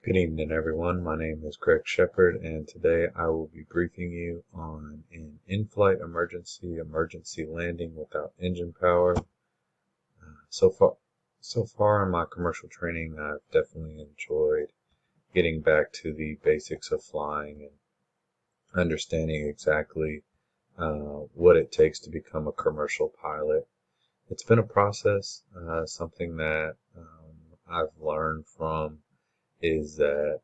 Good evening, everyone. My name is Greg Shepard, and today I will be briefing you on an in-flight emergency landing without engine power. So far, so far in my commercial training, I've definitely enjoyed getting back to the basics of flying and understanding exactly what it takes to become a commercial pilot. It's been a process, something that I've learned from is that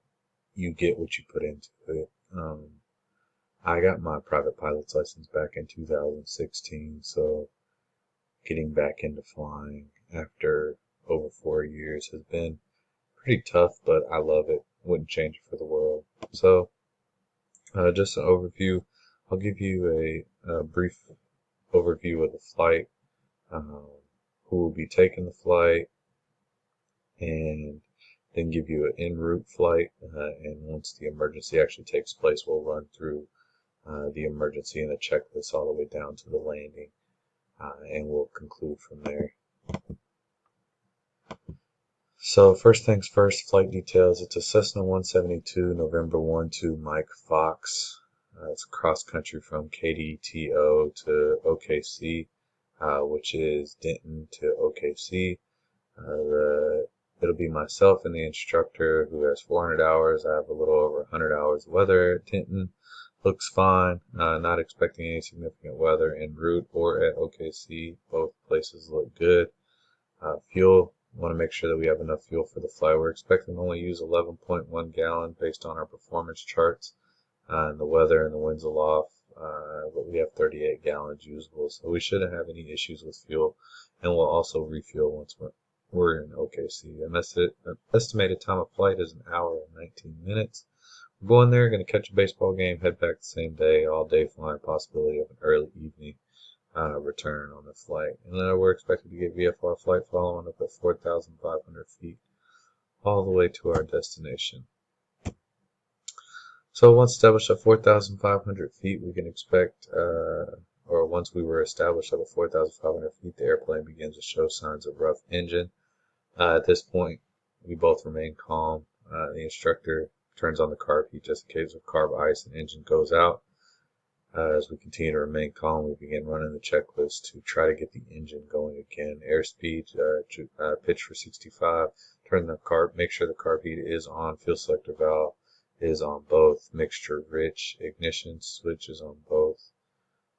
you get what you put into it. I got my private pilot's license back in 2016, so getting back into flying after over 4 years has been pretty tough, but I love it. Wouldn't change it for the world. So, just an overview. I'll give you a brief overview of the flight, um, who will be taking the flight, and then give you an en route flight. And once the emergency actually takes place, we'll run through the emergency and the checklist all the way down to the landing, and we'll conclude from there. So first things first, flight details. It's a Cessna 172, November 12, Mike Fox. It's cross country from KDTO to OKC, which is Denton to OKC. It'll be myself and the instructor who has 400 hours. I have a little over 100 hours of weather at Denton. Looks fine. Not expecting any significant weather en route or at OKC. Both places look good. Fuel. Want to make sure that we have enough fuel for the flight. We're expecting to only use 11.1 gallons based on our performance charts and the weather and the winds aloft. But we have 38 gallons usable, so we shouldn't have any issues with fuel. And we'll also refuel once we're in OKC. Estimated time of flight is an hour and 19 minutes. We're going there, going to catch a baseball game, head back the same day, all day flying, possibility of an early evening return on the flight. And then we're expected to get VFR flight following up at 4,500 feet all the way to our destination. So once established at 4,500 feet, we can expect, or once we were established at 4,500 feet, the airplane begins to show signs of rough engine. At this point, we both remain calm. The instructor turns on the carb heat just in case of carb ice and engine goes out. As we continue to remain calm, we begin running the checklist to try to get the engine going again. Airspeed, pitch for 65. Make sure the carb heat is on. Fuel selector valve is on both. Mixture rich. Ignition switch is on both.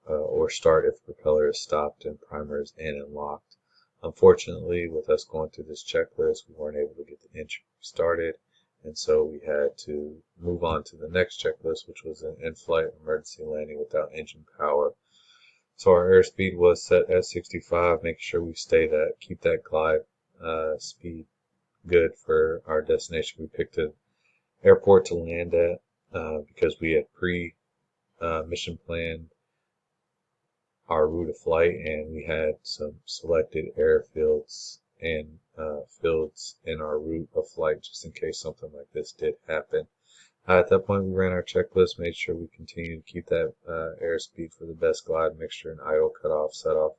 Or start if the propeller is stopped and primer is in and locked. Unfortunately, with us going through this checklist, we weren't able to get the engine started, and so we had to move on to the next checklist, which was an in-flight emergency landing without engine power. So our airspeed was set at 65. Make sure we keep that glide speed good for our destination. We picked an airport to land at because we had mission planned our route of flight, and we had some selected airfields and fields in our route of flight just in case something like this did happen. At that point, we ran our checklist, made sure we continued to keep that airspeed for the best glide, mixture and idle, cut off, set off,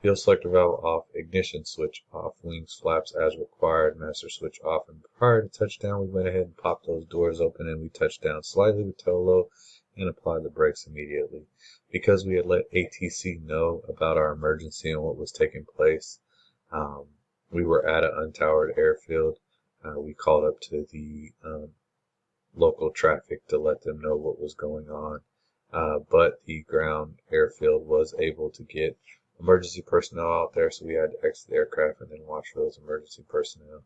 fuel selector valve off, ignition switch off, wings, flaps as required, master switch off. And prior to touchdown, we went ahead and popped those doors open and we touched down slightly with toe low and applied the brakes immediately. Because we had let ATC know about our emergency and what was taking place, we were at an untowered airfield. We called up to the local traffic to let them know what was going on. But the ground airfield was able to get emergency personnel out there, so we had to exit the aircraft and then watch for those emergency personnel.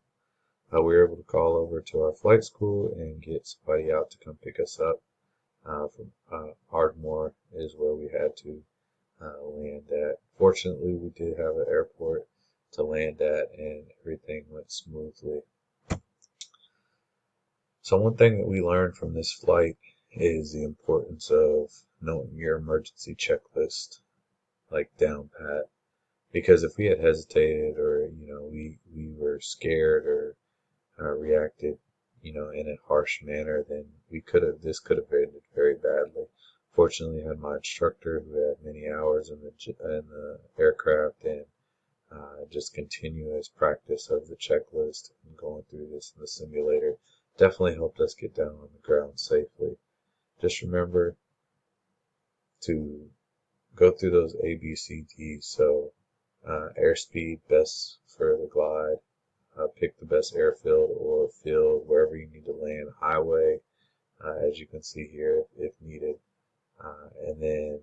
We were able to call over to our flight school and get somebody out to come pick us up. From Ardmore is where we had to land at. Fortunately, we did have an airport to land at, and everything went smoothly. So one thing that we learned from this flight is the importance of knowing your emergency checklist, like down pat. Because if we had hesitated or, we were scared or reacted, in a harsh manner, then this could have ended very badly. Fortunately, I had my instructor who had many hours in the aircraft and just continuous practice of the checklist and going through this in the simulator definitely helped us get down on the ground safely. Just remember to go through those A, B, C, D. So airspeed, best for the glide. Pick the best airfield or field wherever you need to land. Highway, as you can see here, if needed. And then